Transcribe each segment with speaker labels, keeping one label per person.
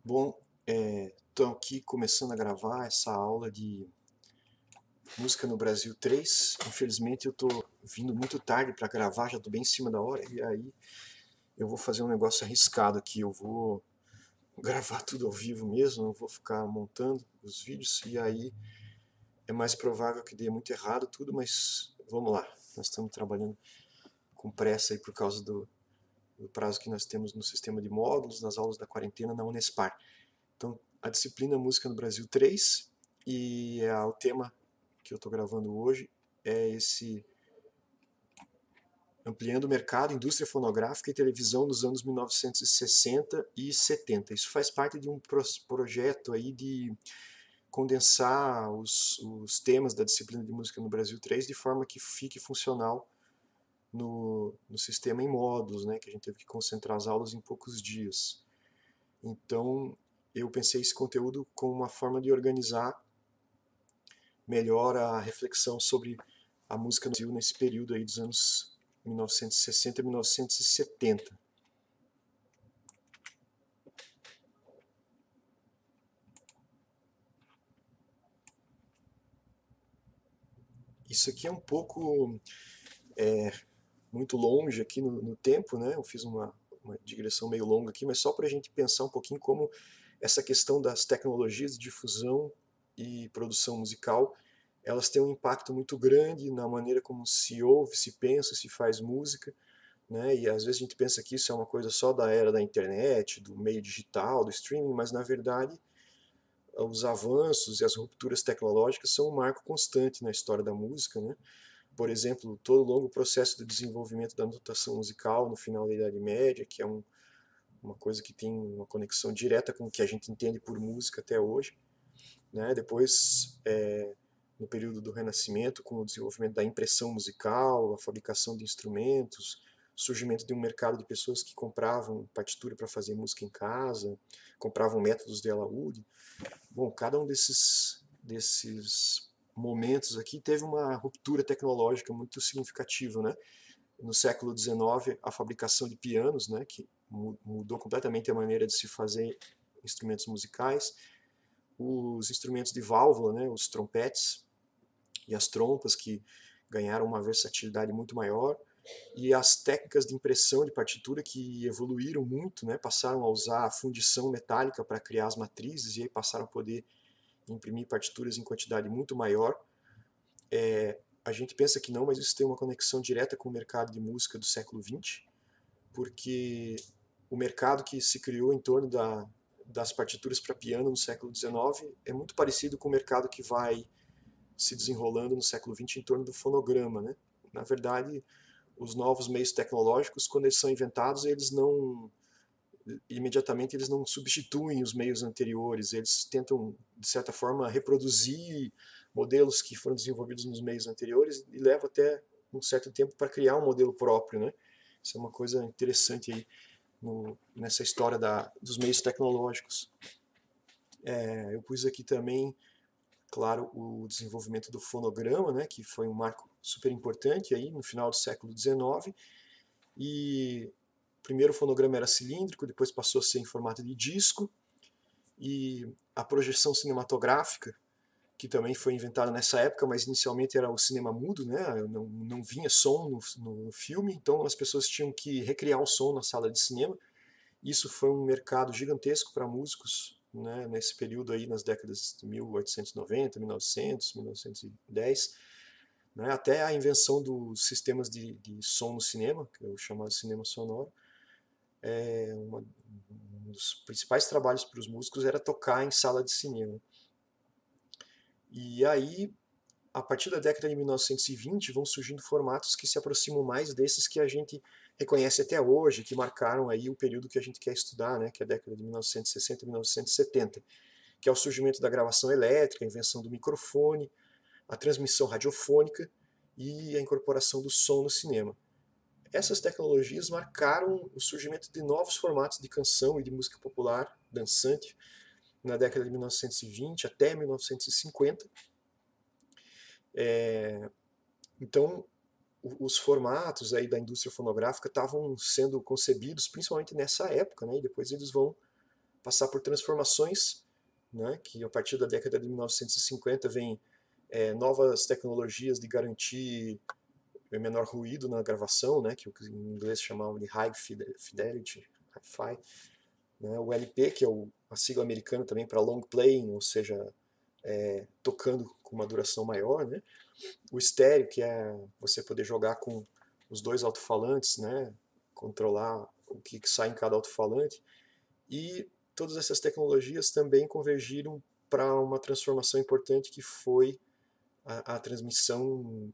Speaker 1: Bom, estou aqui começando a gravar essa aula de Música no Brasil 3. Infelizmente eu estou vindo muito tarde para gravar, já estou bem em cima da hora, e aí eu vou fazer um negócio arriscado aqui. Eu vou gravar tudo ao vivo mesmo, não vou ficar montando os vídeos, e aí é mais provável que dê muito errado tudo, mas vamos lá. Nós estamos trabalhando com pressa aí por causa do prazo que nós temos no sistema de módulos, nas aulas da quarentena na Unespar. Então, a disciplina Música no Brasil 3 e o tema que eu estou gravando hoje é esse ampliando o mercado, indústria fonográfica e televisão nos anos 1960 e 70. Isso faz parte de um projeto aí de condensar os temas da disciplina de Música no Brasil 3 de forma que fique funcional no sistema em módulos, né, que a gente teve que concentrar as aulas em poucos dias. Então, eu pensei esse conteúdo como uma forma de organizar melhor a reflexão sobre a música no Brasil nesse período aí dos anos 1960 e 1970. Isso aqui é um pouco muito longe aqui no tempo, né? Eu fiz uma digressão meio longa aqui, mas só para a gente pensar um pouquinho como essa questão das tecnologias de difusão e produção musical, elas têm um impacto muito grande na maneira como se ouve, se pensa, se faz música, né? E às vezes a gente pensa que isso é uma coisa só da era da internet, do meio digital, do streaming, mas na verdade os avanços e as rupturas tecnológicas são um marco constante na história da música, né? Por exemplo, todo o longo processo de desenvolvimento da notação musical no final da Idade Média, que é uma coisa que tem uma conexão direta com o que a gente entende por música até hoje, né? Depois, no período do Renascimento, com o desenvolvimento da impressão musical, a fabricação de instrumentos, surgimento de um mercado de pessoas que compravam partitura para fazer música em casa, compravam métodos de alaúde. Bom, cada um desses momentos aqui teve uma ruptura tecnológica muito significativa, né? No século XIX, a fabricação de pianos, né, que mudou completamente a maneira de se fazer instrumentos musicais, os instrumentos de válvula, né, os trompetes e as trompas, que ganharam uma versatilidade muito maior, e as técnicas de impressão de partitura que evoluíram muito, né, passaram a usar a fundição metálica para criar as matrizes e aí passaram a poder imprimir partituras em quantidade muito maior. A gente pensa que não, mas isso tem uma conexão direta com o mercado de música do século XX, porque o mercado que se criou em torno das partituras para piano no século XIX é muito parecido com o mercado que vai se desenrolando no século XX em torno do fonograma, né? Na verdade, os novos meios tecnológicos, quando eles são inventados, eles não imediatamente eles não substituem os meios anteriores, eles tentam de certa forma reproduzir modelos que foram desenvolvidos nos meios anteriores e leva até um certo tempo para criar um modelo próprio, né? Isso é uma coisa interessante aí nessa história dos meios tecnológicos. Eu pus aqui também, claro, o desenvolvimento do fonograma, né, que foi um marco super importante aí no final do século XIX. E o primeiro fonograma era cilíndrico, depois passou a ser em formato de disco. E a projeção cinematográfica, que também foi inventada nessa época, mas inicialmente era o cinema mudo, né? Não vinha som no filme, então as pessoas tinham que recriar o som na sala de cinema. Isso foi um mercado gigantesco para músicos, né, nesse período aí, nas décadas de 1890, 1900, 1910, né, até a invenção dos sistemas de som no cinema, que é o chamado cinema sonoro. Um dos principais trabalhos para os músicos era tocar em sala de cinema. E aí, a partir da década de 1920, vão surgindo formatos que se aproximam mais desses que a gente reconhece até hoje, que marcaram aí o período que a gente quer estudar, né, que é a década de 1960 e 1970, que é o surgimento da gravação elétrica, a invenção do microfone, a transmissão radiofônica e a incorporação do som no cinema. Essas tecnologias marcaram o surgimento de novos formatos de canção e de música popular dançante na década de 1920 até 1950. Então, os formatos aí da indústria fonográfica estavam sendo concebidos principalmente nessa época, né? E depois eles vão passar por transformações, né, que a partir da década de 1950 vem novas tecnologias de garantir menor ruído na gravação, né, que em inglês chamavam de High Fidelity, Hi-Fi, né, o LP, que é a sigla americana também para Long Playing, ou seja, tocando com uma duração maior, né, o estéreo, que é você poder jogar com os dois alto-falantes, né, controlar o que sai em cada alto-falante, e todas essas tecnologias também convergiram para uma transformação importante que foi a transmissão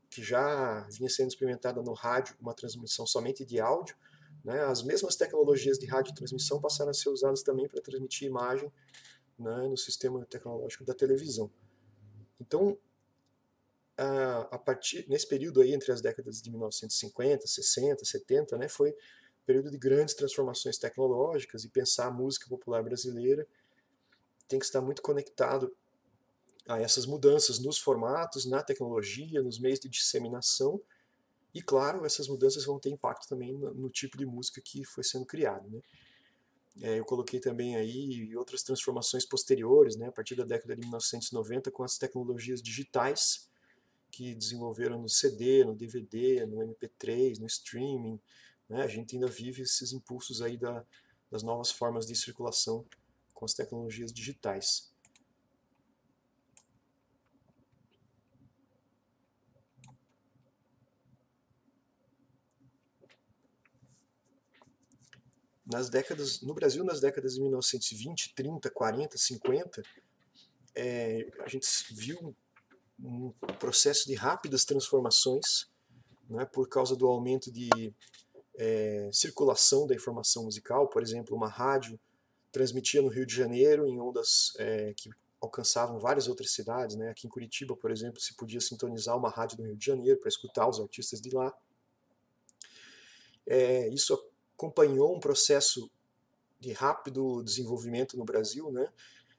Speaker 1: que já vinha sendo experimentada no rádio, uma transmissão somente de áudio, né? As mesmas tecnologias de radiotransmissão passaram a ser usadas também para transmitir imagem, né, no sistema tecnológico da televisão. Então, nesse período aí, entre as décadas de 1950, 60, 70, né, foi um período de grandes transformações tecnológicas, e pensar a música popular brasileira tem que estar muito conectado a essas mudanças nos formatos, na tecnologia, nos meios de disseminação, e claro, essas mudanças vão ter impacto também no tipo de música que foi sendo criado, né? Eu coloquei também aí outras transformações posteriores, né, a partir da década de 1990, com as tecnologias digitais que desenvolveram no CD, no DVD, no MP3, no streaming, né? A gente ainda vive esses impulsos aí das novas formas de circulação com as tecnologias digitais. No Brasil, nas décadas de 1920, 30, 40, 50, a gente viu um processo de rápidas transformações, né, por causa do aumento de circulação da informação musical. Por exemplo, uma rádio transmitia no Rio de Janeiro em ondas que alcançavam várias outras cidades, né? Aqui em Curitiba, por exemplo, se podia sintonizar uma rádio do Rio de Janeiro para escutar os artistas de lá. Isso acompanhou um processo de rápido desenvolvimento no Brasil, né?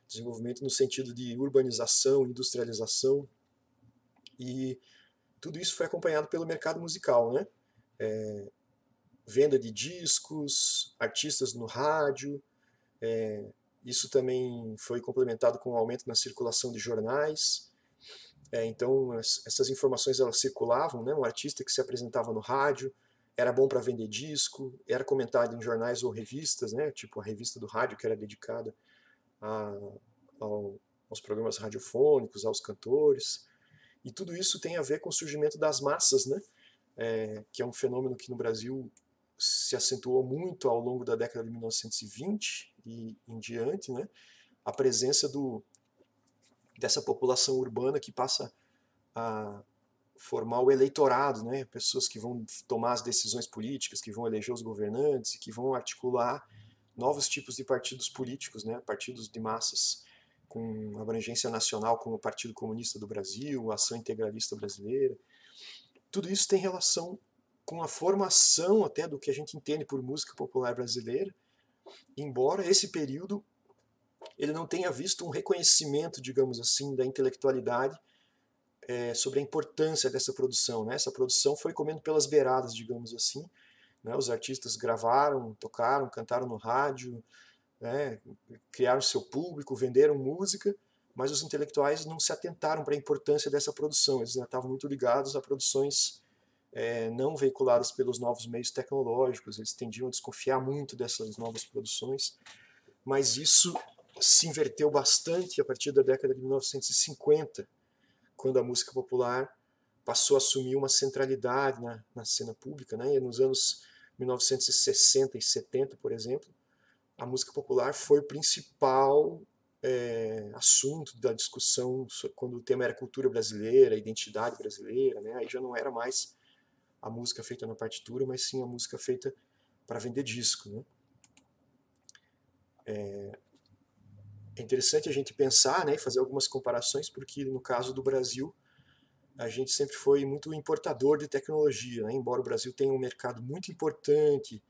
Speaker 1: Desenvolvimento no sentido de urbanização, industrialização, e tudo isso foi acompanhado pelo mercado musical, né? Venda de discos, artistas no rádio, isso também foi complementado com o aumento na circulação de jornais. Então, essas informações elas circulavam, né? Um artista que se apresentava no rádio era bom para vender disco, era comentado em jornais ou revistas, né? Tipo a revista do rádio, que era dedicada a, aos programas radiofônicos, aos cantores. E tudo isso tem a ver com o surgimento das massas, né? Que é um fenômeno que no Brasil se acentuou muito ao longo da década de 1920 e em diante, né? A presença dessa população urbana que passa a formar o eleitorado, né? Pessoas que vão tomar as decisões políticas, que vão eleger os governantes e que vão articular novos tipos de partidos políticos, né? Partidos de massas com abrangência nacional, como o Partido Comunista do Brasil, a Ação Integralista Brasileira. Tudo isso tem relação com a formação até do que a gente entende por música popular brasileira, embora esse período ele não tenha visto um reconhecimento, digamos assim, da intelectualidade sobre a importância dessa produção, né? Essa produção foi comendo pelas beiradas, digamos assim, né? Os artistas gravaram, tocaram, cantaram no rádio, né? Criaram seu público, venderam música, mas os intelectuais não se atentaram para a importância dessa produção. Eles ainda estavam muito ligados a produções não veiculadas pelos novos meios tecnológicos. Eles tendiam a desconfiar muito dessas novas produções, mas isso se inverteu bastante a partir da década de 1950, quando a música popular passou a assumir uma centralidade na cena pública, né? E nos anos 1960 e 70, por exemplo, a música popular foi o principal assunto da discussão quando o tema era cultura brasileira, identidade brasileira, né? Aí já não era mais a música feita na partitura, mas sim a música feita para vender disco, né? É interessante a gente pensar, né, e fazer algumas comparações, porque no caso do Brasil, a gente sempre foi muito importador de tecnologia, né? Embora o Brasil tenha um mercado muito importante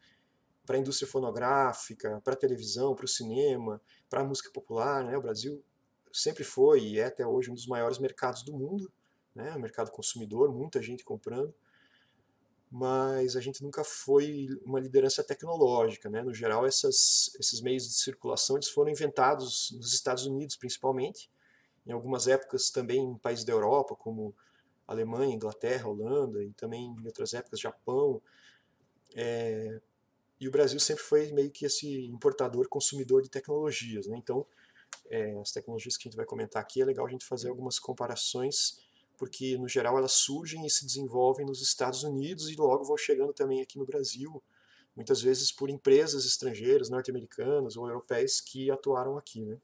Speaker 1: para a indústria fonográfica, para a televisão, para o cinema, para a música popular, né? O Brasil sempre foi e é até hoje um dos maiores mercados do mundo, né? O mercado consumidor, muita gente comprando, mas a gente nunca foi uma liderança tecnológica, né? No geral, esses meios de circulação eles foram inventados nos Estados Unidos, principalmente, em algumas épocas também em países da Europa, como Alemanha, Inglaterra, Holanda, e também em outras épocas Japão. E o Brasil sempre foi meio que esse importador, consumidor de tecnologias, né? Então, as tecnologias que a gente vai comentar aqui, é legal a gente fazer algumas comparações, porque no geral elas surgem e se desenvolvem nos Estados Unidos e logo vão chegando também aqui no Brasil, muitas vezes por empresas estrangeiras, norte-americanas ou europeias que atuaram aqui, né?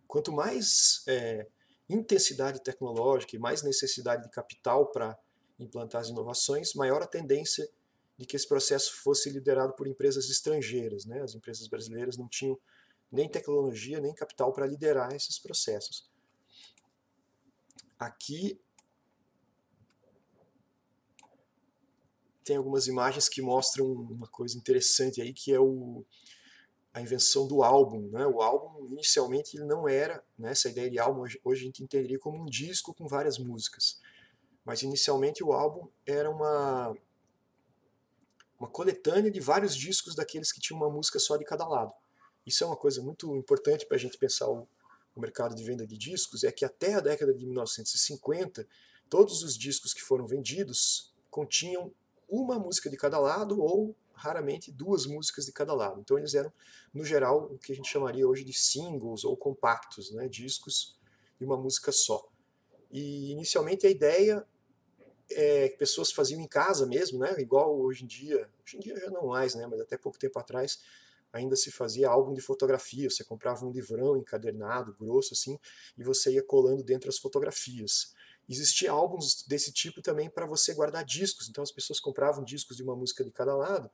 Speaker 1: Quanto mais intensidade tecnológica e mais necessidade de capital para implantar as inovações, maior a tendência de que esse processo fosse liderado por empresas estrangeiras, né? As empresas brasileiras não tinham nem tecnologia, nem capital para liderar esses processos. Aqui tem algumas imagens que mostram uma coisa interessante aí, que é a invenção do álbum, né? O álbum, inicialmente, ele não era, né, essa ideia de álbum, hoje a gente entenderia como um disco com várias músicas. Mas, inicialmente, o álbum era uma coletânea de vários discos daqueles que tinham uma música só de cada lado. Isso é uma coisa muito importante para a gente pensar o mercado de venda de discos, é que até a década de 1950, todos os discos que foram vendidos continham uma música de cada lado ou raramente duas músicas de cada lado. Então eles eram, no geral, o que a gente chamaria hoje de singles ou compactos, né? Discos de uma música só. E inicialmente a ideia que pessoas faziam em casa mesmo, né? Igual hoje em dia já não mais, né? Mas até pouco tempo atrás ainda se fazia álbum de fotografia. Você comprava um livrão encadernado, grosso assim, e você ia colando dentro as fotografias. Existia álbuns desse tipo também para você guardar discos. Então as pessoas compravam discos de uma música de cada lado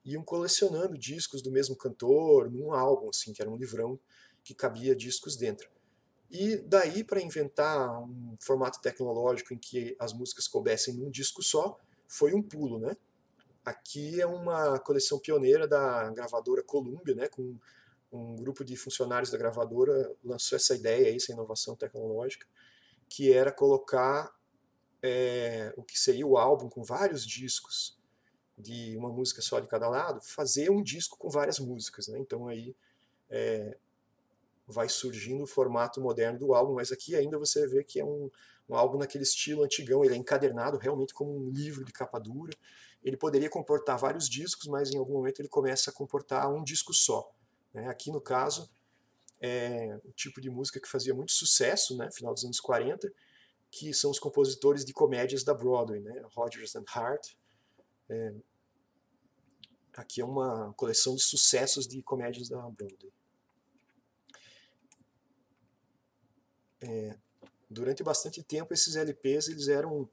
Speaker 1: e iam colecionando discos do mesmo cantor num álbum, assim, que era um livrão que cabia discos dentro. E daí para inventar um formato tecnológico em que as músicas coubessem num disco só, foi um pulo, né? Aqui é uma coleção pioneira da gravadora Columbia, né? Com um grupo de funcionários da gravadora lançou essa ideia, essa inovação tecnológica, que era colocar o que seria o álbum com vários discos de uma música só de cada lado, fazer um disco com várias músicas, né? Então aí vai surgindo o formato moderno do álbum, mas aqui ainda você vê que é um álbum naquele estilo antigão, ele é encadernado realmente como um livro de capa dura. Ele poderia comportar vários discos, mas em algum momento ele começa a comportar um disco só, né? Aqui no caso, o tipo de música que fazia muito sucesso, né, final dos anos 40, que são os compositores de comédias da Broadway, né, Rodgers and Hart. Aqui é uma coleção de sucessos de comédias da Broadway. Durante bastante tempo, esses LPs eles eram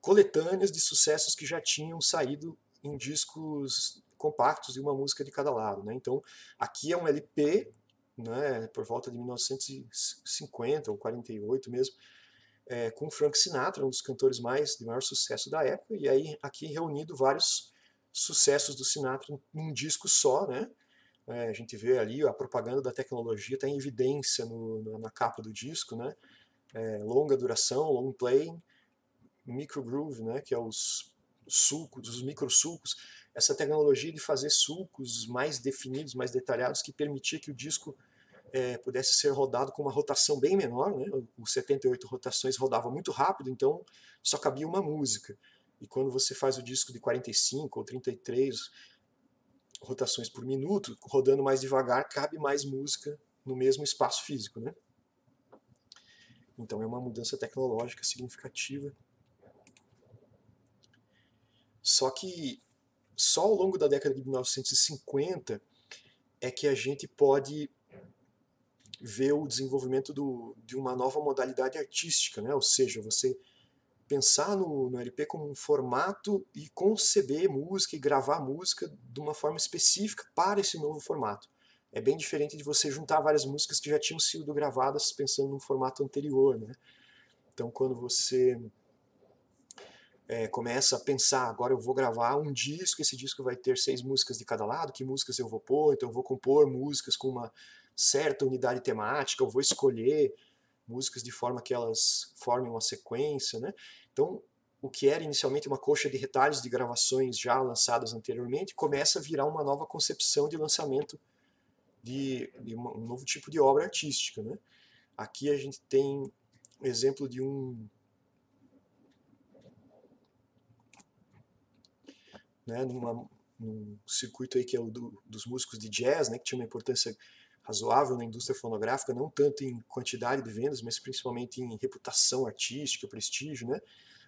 Speaker 1: coletâneas de sucessos que já tinham saído em discos compactos de uma música de cada lado, né? Então, aqui é um LP, né, por volta de 1950 ou 48 mesmo, com Frank Sinatra, um dos cantores de maior sucesso da época, e aí aqui reunido vários sucessos do Sinatra num disco só, né? A gente vê ali a propaganda da tecnologia está em evidência na capa do disco, né? Longa duração, long playing, microgroove, né, que é os sulcos, os microsulcos, essa tecnologia de fazer sulcos mais definidos, mais detalhados, que permitia que o disco pudesse ser rodado com uma rotação bem menor, né? Os 78 rotações rodava muito rápido, então só cabia uma música. E quando você faz o disco de 45 ou 33 rotações por minuto, rodando mais devagar, cabe mais música no mesmo espaço físico, né? Então é uma mudança tecnológica significativa. Só que só ao longo da década de 1950 é que a gente pode ver o desenvolvimento de uma nova modalidade artística, né? Ou seja, você pensar no LP como um formato e conceber música e gravar música de uma forma específica para esse novo formato. É bem diferente de você juntar várias músicas que já tinham sido gravadas pensando num formato anterior, né? Então, quando você começa a pensar, agora eu vou gravar um disco, esse disco vai ter 6 músicas de cada lado, que músicas eu vou pôr, então eu vou compor músicas com uma certa unidade temática, eu vou escolher músicas de forma que elas formem uma sequência, né? Então, o que era inicialmente uma coxa de retalhos de gravações já lançadas anteriormente, começa a virar uma nova concepção de lançamento de um novo tipo de obra artística, né? Aqui a gente tem um exemplo de né, num circuito aí que é o dos músicos de jazz, né, que tinha uma importância razoável na indústria fonográfica, não tanto em quantidade de vendas, mas principalmente em reputação artística, prestígio, né?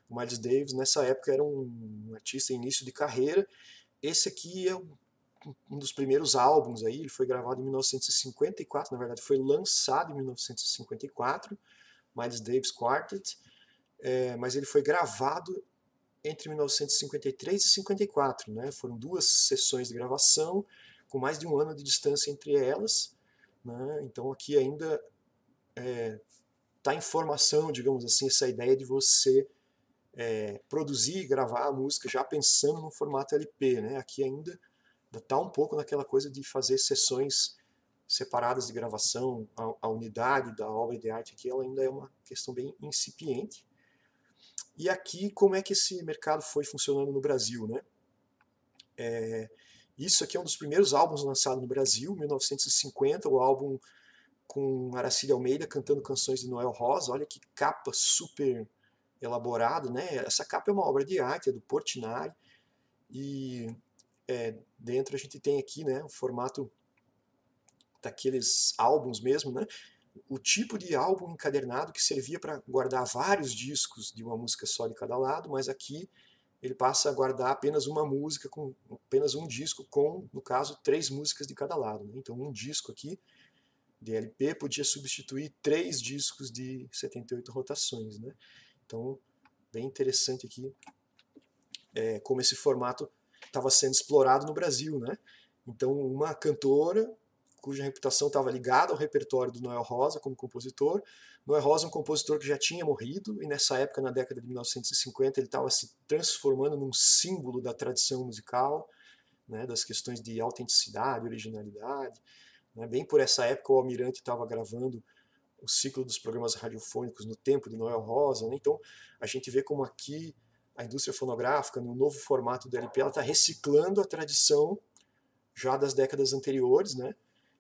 Speaker 1: O Miles Davis nessa época era um artista em início de carreira. Esse aqui é um dos primeiros álbuns aí, ele foi gravado em 1954, na verdade foi lançado em 1954, Miles Davis Quartet, mas ele foi gravado entre 1953 e 54, né? Foram 2 sessões de gravação, com mais de um ano de distância entre elas, né? Então aqui ainda está em formação, digamos assim, essa ideia de você produzir e gravar a música já pensando no formato LP, né? Aqui ainda está um pouco naquela coisa de fazer sessões separadas de gravação, a unidade da obra de arte aqui ela ainda é uma questão bem incipiente. E aqui como é que esse mercado foi funcionando no Brasil, né? Isso aqui é um dos primeiros álbuns lançados no Brasil, 1950, o álbum com Aracide Almeida cantando canções de Noel Rosa. Olha que capa super elaborada, né? Essa capa é uma obra de arte, é do Portinari, e dentro a gente tem aqui, né, o formato daqueles álbuns mesmo, né? O tipo de álbum encadernado que servia para guardar vários discos de uma música só de cada lado, mas aqui ele passa a guardar apenas uma música, com apenas um disco com, no caso, 3 músicas de cada lado, né? Então um disco aqui de LP podia substituir 3 discos de 78 rotações, né? Então, bem interessante aqui como esse formato estava sendo explorado no Brasil, né? Então, uma cantora cuja reputação estava ligada ao repertório do Noel Rosa como compositor. Noel Rosa é um compositor que já tinha morrido, e nessa época, na década de 1950, ele estava se transformando num símbolo da tradição musical, né, das questões de autenticidade, originalidade. Né? Bem por essa época, o Almirante estava gravando o ciclo dos programas radiofônicos no tempo de Noel Rosa. Né? Então, a gente vê como aqui a indústria fonográfica, no novo formato do LP, ela está reciclando a tradição já das décadas anteriores, né?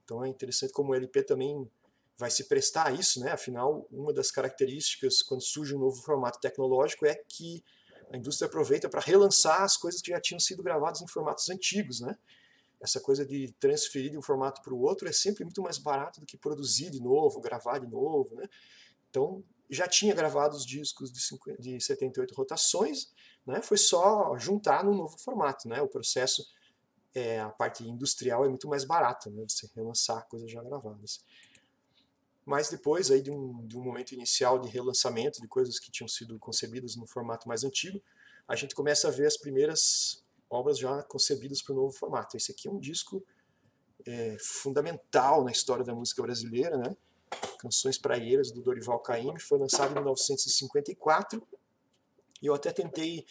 Speaker 1: Então é interessante como o LP também vai se prestar a isso, né? Afinal, uma das características quando surge um novo formato tecnológico é que a indústria aproveita para relançar as coisas que já tinham sido gravadas em formatos antigos, né? Essa coisa de transferir de um formato para o outro é sempre muito mais barato do que produzir de novo, gravar de novo, né? Então, já tinha gravado os discos de 78 rotações, né? Foi só juntar num novo formato, né? O processo, a parte industrial é muito mais barata, né? Você relançar coisas já gravadas. Mas depois aí de um momento inicial de relançamento de coisas que tinham sido concebidas no formato mais antigo, a gente começa a ver as primeiras obras já concebidas para o novo formato. Esse aqui é um disco fundamental na história da música brasileira, né? Canções Praieiras, do Dorival Caymmi, foi lançado em 1954, e eu até tentei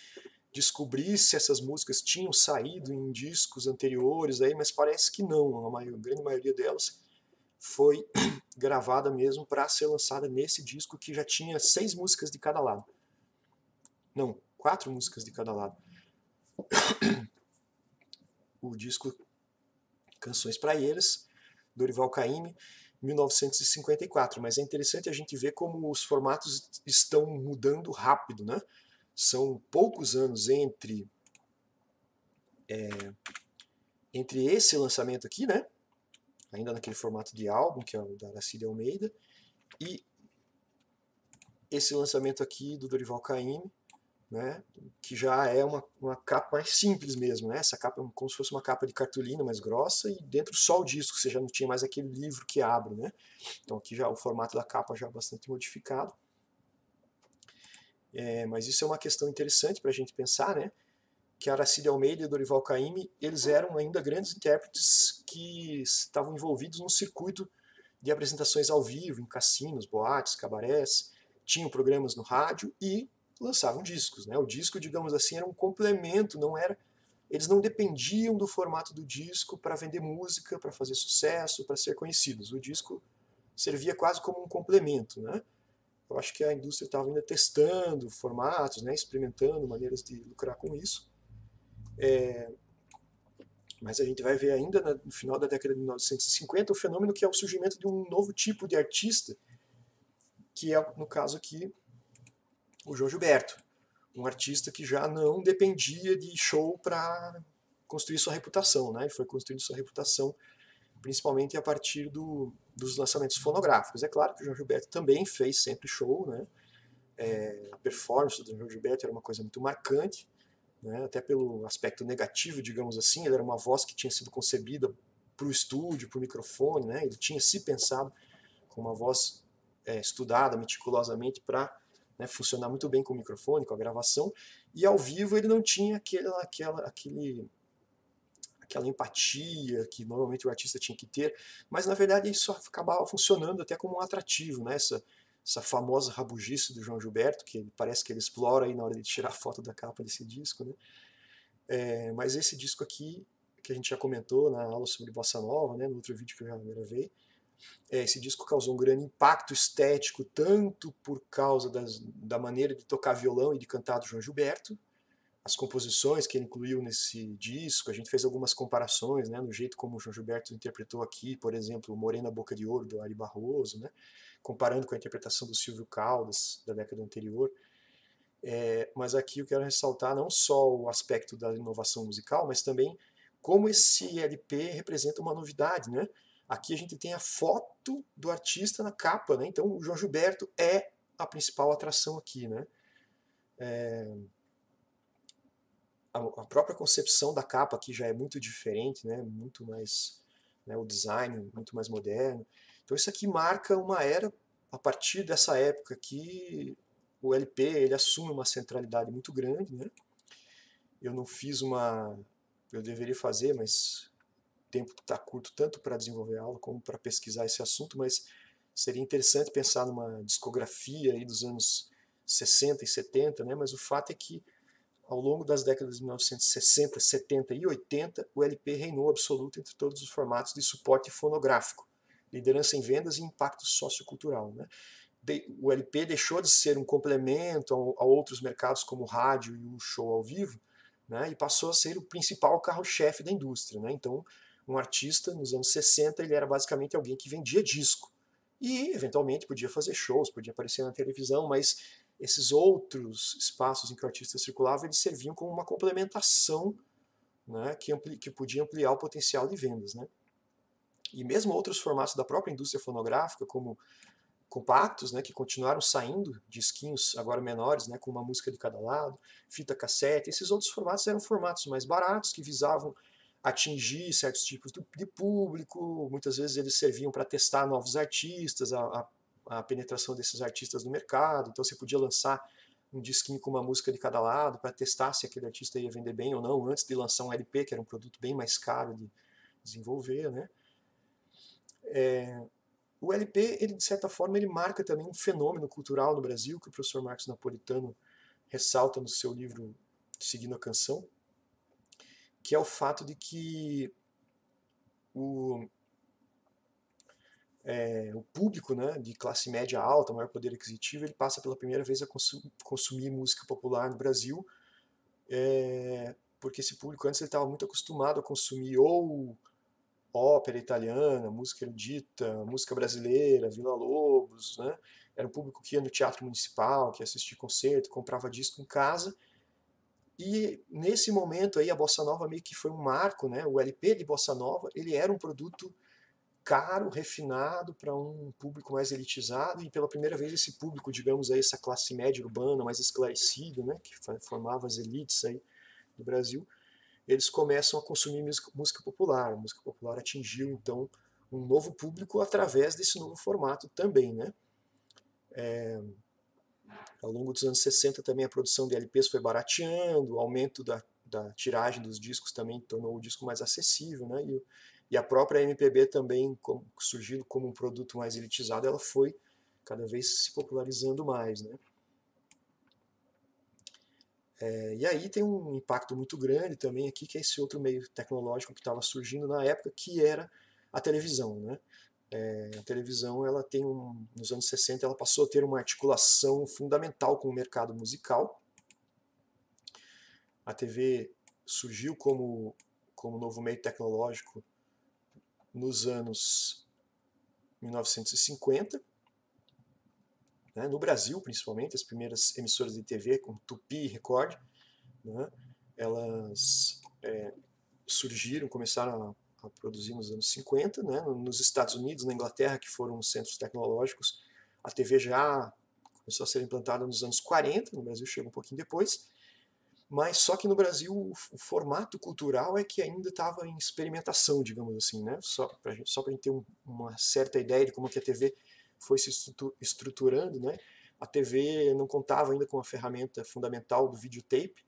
Speaker 1: descobrir se essas músicas tinham saído em discos anteriores, aí, mas parece que não, a grande maioria delas foi gravada mesmo para ser lançada nesse disco que já tinha 6 músicas de cada lado. Não, 4 músicas de cada lado. O disco Canções Praieiras, Dorival Caymmi, 1954. Mas é interessante a gente ver como os formatos estão mudando rápido, né? São poucos anos entre esse lançamento aqui, né? Ainda naquele formato de álbum, que é o da Aracide Almeida, e esse lançamento aqui do Dorival Caymmi, né? Que já é uma capa mais simples mesmo, né? Essa capa é como se fosse uma capa de cartolina mais grossa, e dentro só o disco, você já não tinha mais aquele livro que abre, né? Então aqui já o formato da capa já é bastante modificado. Mas isso é uma questão interessante para a gente pensar, né? Que Aracide Almeida e Dorival Caymmi, eles eram ainda grandes intérpretes que estavam envolvidos num circuito de apresentações ao vivo, em cassinos, boates, cabarés, tinham programas no rádio e lançavam discos, né? O disco, digamos assim, era um complemento, não era, eles não dependiam do formato do disco para vender música, para fazer sucesso, para ser conhecidos. O disco servia quase como um complemento, né? eu acho que a indústria estava ainda testando formatos, né, experimentando maneiras de lucrar com isso. Mas a gente vai ver ainda no final da década de 1950 o fenômeno que é o surgimento de um novo tipo de artista, que é, no caso aqui, o João Gilberto. Um artista que já não dependia de show para construir sua reputação, né? Ele foi construindo sua reputação principalmente a partir dos lançamentos fonográficos. É claro que o João Gilberto também fez sempre show, né? A performance do João Gilberto era uma coisa muito marcante, né? Até pelo aspecto negativo, digamos assim. Ele era uma voz que tinha sido concebida para o estúdio, para o microfone, né? Ele tinha se pensado com uma voz estudada meticulosamente para, né, funcionar muito bem com o microfone, com a gravação, e ao vivo ele não tinha aquela empatia que normalmente o artista tinha que ter, mas na verdade isso acabava funcionando até como um atrativo, né? Essa famosa rabugice do João Gilberto, que parece que ele explora aí na hora de tirar foto da capa desse disco, né? Mas esse disco aqui, que a gente já comentou na aula sobre Bossa Nova, né, no outro vídeo que eu já gravei, esse disco causou um grande impacto estético, tanto por causa da maneira de tocar violão e de cantar do João Gilberto, as composições que ele incluiu nesse disco, a gente fez algumas comparações, né, no jeito como o João Gilberto interpretou aqui, por exemplo, Morena Boca de Ouro, do Ari Barroso, né, comparando com a interpretação do Silvio Caldas, da década anterior. Mas aqui eu quero ressaltar não só o aspecto da inovação musical, mas também como esse LP representa uma novidade, né? Aqui a gente tem a foto do artista na capa, né? Então o João Gilberto é a principal atração aqui, né? A própria concepção da capa aqui já é muito diferente, né? Muito mais, né, o design muito mais moderno. Então isso aqui marca uma era. A partir dessa época aqui, o LP ele assume uma centralidade muito grande, né? Eu não fiz uma, eu deveria fazer, mas o tempo está curto tanto para desenvolver a aula como para pesquisar esse assunto, mas seria interessante pensar numa discografia aí dos anos 60 e 70, né? Mas o fato é que ao longo das décadas de 1960, 70 e 80, o LP reinou absoluto entre todos os formatos de suporte fonográfico, liderança em vendas e impacto sociocultural, né? O LP deixou de ser um complemento a outros mercados como o rádio e o show ao vivo, né, e passou a ser o principal carro-chefe da indústria. Né? Então, um artista nos anos 60 ele era basicamente alguém que vendia disco e eventualmente podia fazer shows, podia aparecer na televisão, mas esses outros espaços em que o artista circulava eles serviam como uma complementação, né, que podia ampliar o potencial de vendas. Né? E mesmo outros formatos da própria indústria fonográfica, como compactos, né, que continuaram saindo, disquinhos agora menores, né, com uma música de cada lado, fita cassete. Esses outros formatos eram formatos mais baratos, que visavam atingir certos tipos de público, muitas vezes eles serviam para testar novos artistas, a penetração desses artistas no mercado, então você podia lançar um disquinho com uma música de cada lado para testar se aquele artista ia vender bem ou não, antes de lançar um LP, que era um produto bem mais caro de desenvolver, né? O LP, ele, de certa forma, ele marca também um fenômeno cultural no Brasil, que o professor Marcos Napolitano ressalta no seu livro Seguindo a Canção, que é o fato de que o, o público, né, de classe média alta, maior poder aquisitivo, ele passa pela primeira vez a consumir música popular no Brasil, porque esse público antes ele estava muito acostumado a consumir ou ópera italiana, música erudita, música brasileira, Vila Lobos, né? Era um público que ia no teatro municipal, que ia assistir concerto, comprava disco em casa. E nesse momento aí a bossa nova meio que foi um marco, né? O LP de bossa nova, ele era um produto caro, refinado para um público mais elitizado e pela primeira vez esse público, digamos aí, essa classe média urbana mais esclarecida, né, que formava as elites aí do Brasil, eles começam a consumir música popular. A música popular atingiu, então, um novo público através desse novo formato também. Né? Ao longo dos anos 60 também a produção de LPs foi barateando, o aumento da tiragem dos discos também tornou o disco mais acessível. Né? E a própria MPB também, surgindo como um produto mais elitizado, ela foi cada vez se popularizando mais. Né? E aí tem um impacto muito grande também aqui, que é esse outro meio tecnológico que estava surgindo na época, que era a televisão. Né? A televisão, ela tem nos anos 60, ela passou a ter uma articulação fundamental com o mercado musical. A TV surgiu como novo meio tecnológico nos anos 1950, né, no Brasil principalmente, as primeiras emissoras de TV, como Tupi e Record, né, elas surgiram, começaram a produzir nos anos 50, né, nos Estados Unidos, na Inglaterra, que foram os centros tecnológicos, a TV já começou a ser implantada nos anos 40, no Brasil chegou um pouquinho depois, mas só que no Brasil o formato cultural é que ainda estava em experimentação, digamos assim, né? Só para a gente ter uma certa ideia de como que a TV foi se estruturando, né? A TV não contava ainda com a ferramenta fundamental do videotape,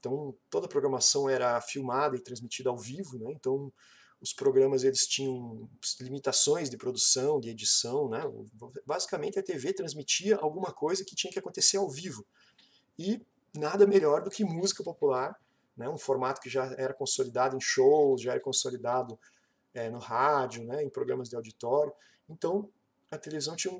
Speaker 1: então toda a programação era filmada e transmitida ao vivo, né? Então os programas eles tinham limitações de produção, de edição, né? Basicamente a TV transmitia alguma coisa que tinha que acontecer ao vivo. E nada melhor do que música popular, né? Um formato que já era consolidado em shows, já era consolidado no rádio, né? Em programas de auditório. Então a televisão tinha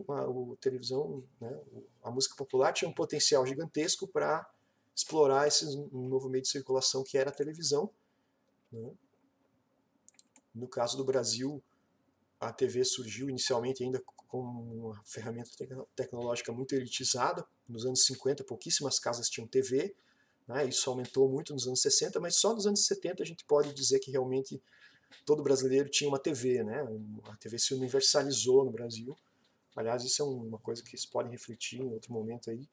Speaker 1: né? A música popular tinha um potencial gigantesco para explorar um novo meio de circulação que era a televisão, né? No caso do Brasil, a TV surgiu inicialmente ainda como uma ferramenta tecnológica muito elitizada. Nos anos 50, pouquíssimas casas tinham TV, né? Isso aumentou muito nos anos 60, mas só nos anos 70 a gente pode dizer que realmente todo brasileiro tinha uma TV, né? A TV se universalizou no Brasil. Aliás, isso é uma coisa que vocês podem refletir em outro momento aí,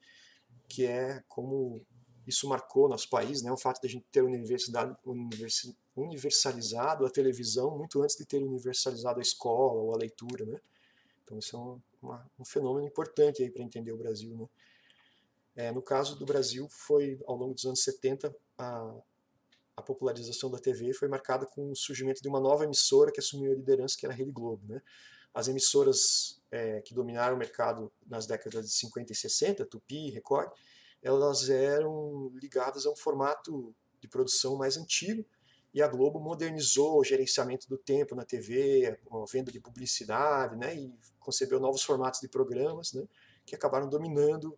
Speaker 1: que é como isso marcou nosso país, né? O fato de a gente ter universalizado a televisão muito antes de ter universalizado a escola ou a leitura, né? Então isso é um fenômeno importante aí para entender o Brasil, né? No caso do Brasil, foi ao longo dos anos 70 a popularização da TV foi marcada com o surgimento de uma nova emissora que assumiu a liderança, que era a Rede Globo, né? As emissoras que dominaram o mercado nas décadas de 50 e 60, Tupi, Record, elas eram ligadas a um formato de produção mais antigo, e a Globo modernizou o gerenciamento do tempo na TV, a venda de publicidade, né, e concebeu novos formatos de programas, né, que acabaram dominando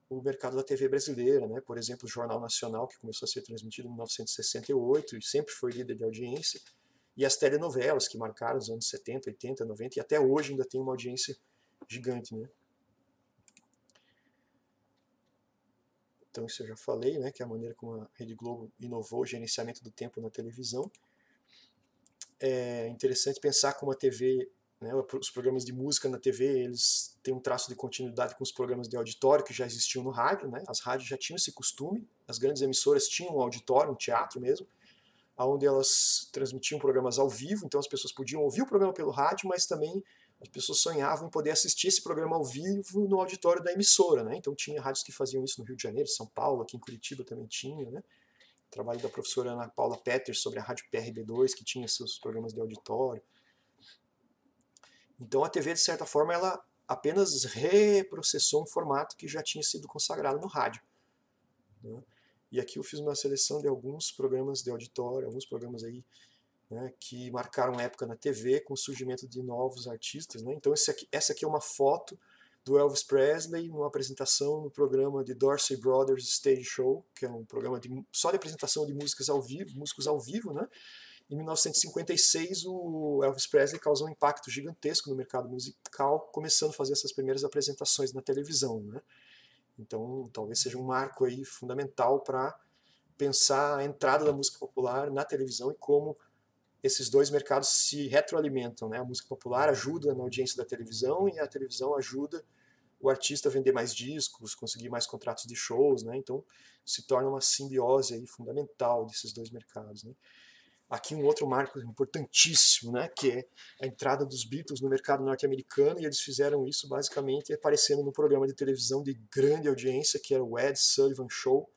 Speaker 1: o mercado da TV brasileira, né? Por exemplo, o Jornal Nacional, que começou a ser transmitido em 1968 e sempre foi líder de audiência, e as telenovelas, que marcaram os anos 70, 80, 90 e até hoje ainda tem uma audiência gigante, né? Então isso eu já falei, né, que é a maneira como a Rede Globo inovou o gerenciamento do tempo na televisão. É interessante pensar como a TV, né, os programas de música na TV, eles têm um traço de continuidade com os programas de auditório que já existiam no rádio, né? As rádios já tinham esse costume, as grandes emissoras tinham um auditório, um teatro mesmo, onde elas transmitiam programas ao vivo, então as pessoas podiam ouvir o programa pelo rádio, mas também as pessoas sonhavam em poder assistir esse programa ao vivo no auditório da emissora, né? Então tinha rádios que faziam isso no Rio de Janeiro, São Paulo, aqui em Curitiba também tinha, né? O trabalho da professora Ana Paula Peters sobre a rádio PRB2, que tinha seus programas de auditório. Então a TV, de certa forma, ela apenas reprocessou um formato que já tinha sido consagrado no rádio, né? E aqui eu fiz uma seleção de alguns programas de auditório, alguns programas aí, né, que marcaram época na TV com o surgimento de novos artistas, né? Então essa aqui é uma foto do Elvis Presley numa apresentação no programa de Dorsey Brothers Stage Show, que é um programa só de apresentação de músicos ao vivo, né? Em 1956, o Elvis Presley causou um impacto gigantesco no mercado musical, começando a fazer essas primeiras apresentações na televisão, né? Então, talvez seja um marco aí fundamental para pensar a entrada da música popular na televisão e como esses dois mercados se retroalimentam, né? A música popular ajuda na audiência da televisão e a televisão ajuda o artista a vender mais discos, conseguir mais contratos de shows, né? Então, se torna uma simbiose aí fundamental desses dois mercados, né? Aqui um outro marco importantíssimo, né, que é a entrada dos Beatles no mercado norte-americano, e eles fizeram isso basicamente aparecendo no programa de televisão de grande audiência, que era o Ed Sullivan Show,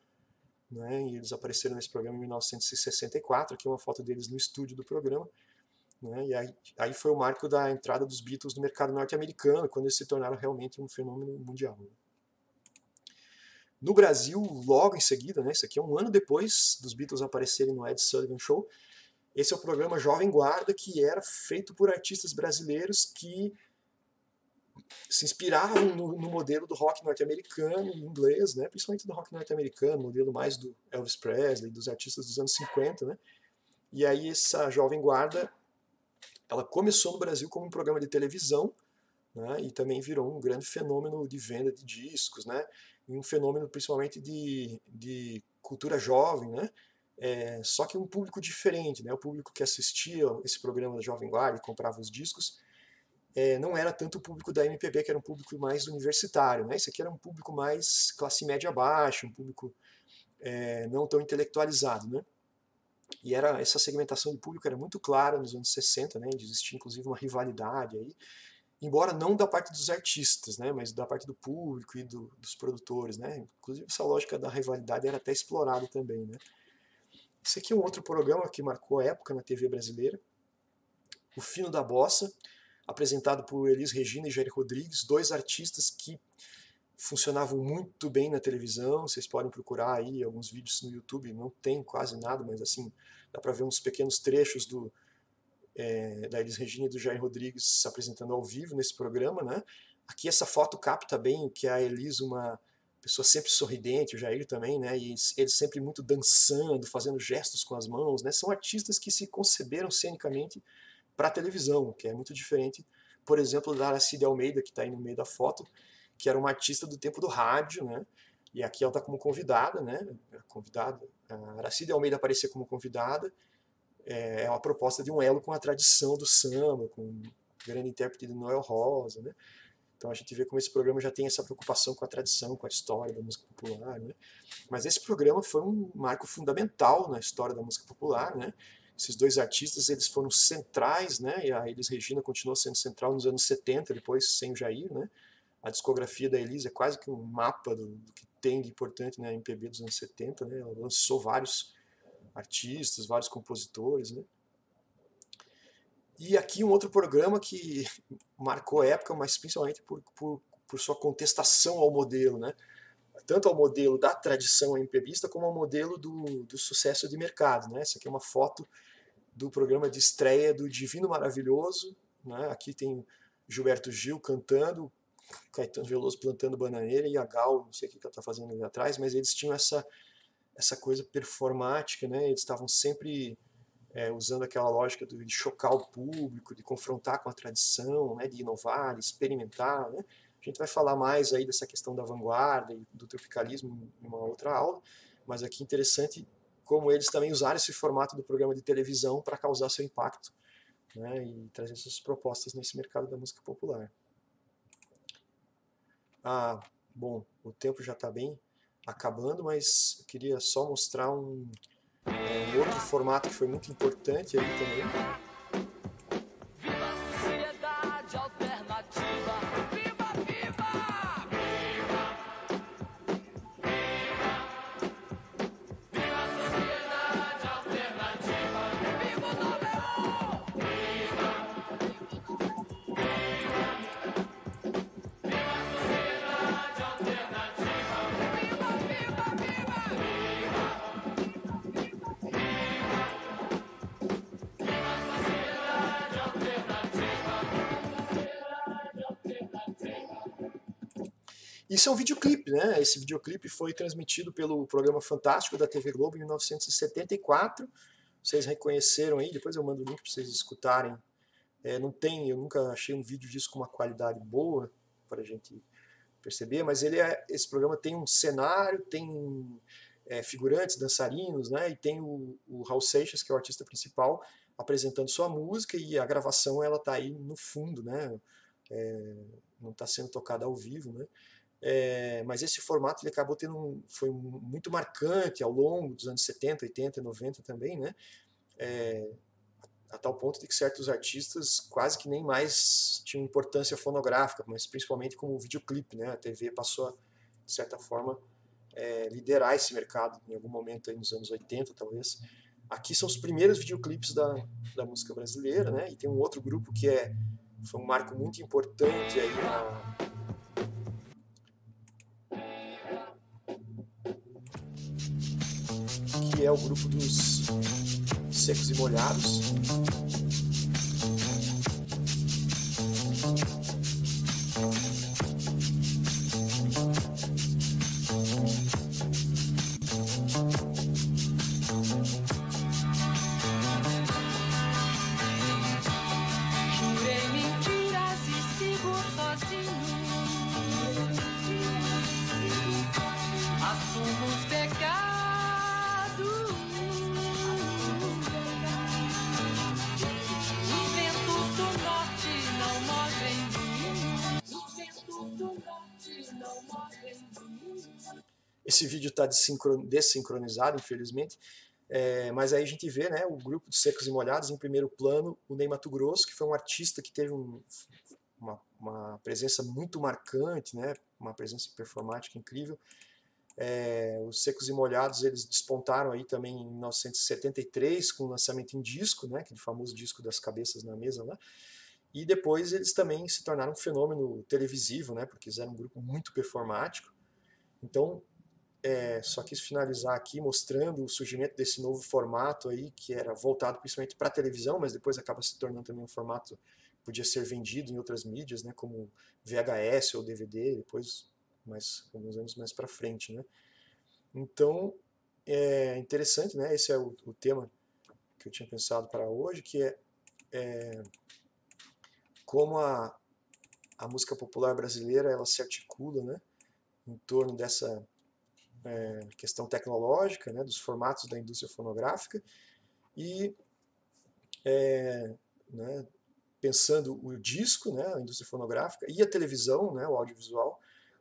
Speaker 1: né, e eles apareceram nesse programa em 1964, aqui uma foto deles no estúdio do programa, né, e aí foi o marco da entrada dos Beatles no mercado norte-americano, quando eles se tornaram realmente um fenômeno mundial. No Brasil, logo em seguida, né, isso aqui é um ano depois dos Beatles aparecerem no Ed Sullivan Show, Esse é o programa Jovem Guarda, que era feito por artistas brasileiros que se inspiravam no modelo do rock norte-americano, inglês, né? Principalmente do rock norte-americano, modelo mais do Elvis Presley, dos artistas dos anos 50, né? E aí essa Jovem Guarda, ela começou no Brasil como um programa de televisão, né? E também virou um grande fenômeno de venda de discos, né? E um fenômeno principalmente de cultura jovem, né? Só que um público diferente, né? O público que assistia esse programa da Jovem Guarda e comprava os discos não era tanto o público da MPB, que era um público mais universitário, né? Esse aqui era um público mais classe média baixa, um público não tão intelectualizado, né? E essa segmentação de público era muito clara nos anos 60, né? Existia inclusive uma rivalidade aí, embora não da parte dos artistas, né? Mas da parte do público e dos produtores, né? Inclusive essa lógica da rivalidade era até explorada também, né? Esse aqui é um outro programa que marcou a época na TV brasileira, O Fino da Bossa, apresentado por Elis Regina e Jair Rodrigues, dois artistas que funcionavam muito bem na televisão. Vocês podem procurar aí alguns vídeos no YouTube, não tem quase nada, mas assim, dá para ver uns pequenos trechos da Elis Regina e do Jair Rodrigues se apresentando ao vivo nesse programa, né? Aqui essa foto capta bem o que é a Elis, uma pessoa sempre sorridente, o Jair também, né? E eles sempre muito dançando, fazendo gestos com as mãos, né? São artistas que se conceberam cenicamente para a televisão, que é muito diferente, por exemplo, da Aracide Almeida, que está aí no meio da foto, que era uma artista do tempo do rádio, né? E aqui ela está como convidada, né? A Aracide Almeida aparecer como convidada é uma proposta de um elo com a tradição do samba, com o grande intérprete de Noel Rosa, né? Então a gente vê como esse programa já tem essa preocupação com a tradição, com a história da música popular, né? Mas esse programa foi um marco fundamental na história da música popular, né? Esses dois artistas, eles foram centrais, né? E a Elis Regina continuou sendo central nos anos 70, depois sem o Jair, né? A discografia da Elis é quase que um mapa do que tem de importante na MPB dos anos 70, né? Ela lançou vários artistas, vários compositores, né? E aqui um outro programa que marcou a época, mas principalmente por sua contestação ao modelo, né? Tanto ao modelo da tradição MPBista como ao modelo do sucesso de mercado, né? Essa aqui é uma foto do programa de estreia do Divino Maravilhoso, né? Aqui tem Gilberto Gil cantando, Caetano Veloso plantando bananeira e a Gal, não sei o que ela está fazendo ali atrás, mas eles tinham essa coisa performática, né? Eles estavam sempre usando aquela lógica de chocar o público, de confrontar com a tradição, né? De inovar, de experimentar, né? A gente vai falar mais aí dessa questão da vanguarda e do tropicalismo em uma outra aula, mas aqui interessante como eles também usaram esse formato do programa de televisão para causar seu impacto, né? E trazer suas propostas nesse mercado da música popular. Bom, o tempo já está bem acabando, mas eu queria só mostrar um outro formato que foi muito importante aí também. Isso é um videoclipe, né? Esse videoclipe foi transmitido pelo programa Fantástico da TV Globo em 1974. Vocês reconheceram aí, depois eu mando o link para vocês escutarem. Eu nunca achei um vídeo disso com uma qualidade boa para a gente perceber, mas esse programa tem um cenário, tem figurantes, dançarinos, né? E tem o Raul Seixas, que é o artista principal, apresentando sua música, e a gravação ela está aí no fundo, né? Não está sendo tocada ao vivo, né? Mas esse formato ele acabou foi muito marcante ao longo dos anos 70, 80 e 90 também, né? A tal ponto de que certos artistas quase que nem mais tinham importância fonográfica, mas principalmente como videoclipe, né? A TV passou a, de certa forma, liderar esse mercado em algum momento aí nos anos 80, talvez. Aqui são os primeiros videoclipes da música brasileira, né? E tem um outro grupo que foi um marco muito importante aí que é o grupo dos Secos e Molhados.
Speaker 2: Jurei mentiras e sigo sozinho. Assumo os pecados. Os ventos do norte não movem mim. Os ventos do norte não movem mim.
Speaker 1: Esse vídeo está desincronizado, infelizmente, mas aí a gente vê, né, o grupo dos Secos e Molhados em primeiro plano, o Ney Matogrosso, que foi um artista que teve uma presença muito marcante, né, uma presença performática incrível. Os Secos e Molhados, eles despontaram aí também em 1973 com o lançamento em disco, né, aquele famoso disco das cabeças na mesa lá. E depois eles também se tornaram um fenômeno televisivo, né, porque eles eram um grupo muito performático. Então, só quis finalizar aqui mostrando o surgimento desse novo formato aí, que era voltado principalmente para a televisão, mas depois acaba se tornando também um formato que podia ser vendido em outras mídias, né, como VHS ou DVD, depois alguns anos mais para frente, né. Então, é interessante, né, esse é o tema que eu tinha pensado para hoje, que é como a música popular brasileira ela se articula, né, em torno dessa questão tecnológica, né, dos formatos da indústria fonográfica e né, pensando o disco, né, a indústria fonográfica e a televisão, né, o audiovisual,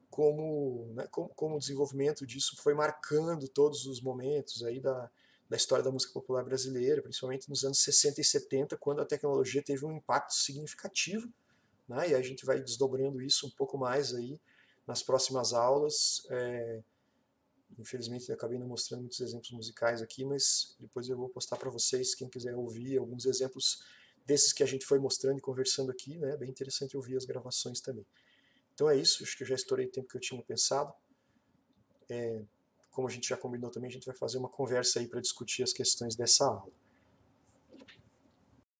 Speaker 1: como o desenvolvimento disso foi marcando todos os momentos aí da história da música popular brasileira, principalmente nos anos 60 e 70, quando a tecnologia teve um impacto significativo, né, e a gente vai desdobrando isso um pouco mais aí nas próximas aulas. Infelizmente eu acabei não mostrando muitos exemplos musicais aqui, mas depois eu vou postar para vocês, quem quiser ouvir alguns exemplos desses que a gente foi mostrando e conversando aqui, né? Bem interessante ouvir as gravações também. Então é isso, acho que eu já estourei o tempo que eu tinha pensado. Como a gente já combinou também, a gente vai fazer uma conversa aí para discutir as questões dessa aula.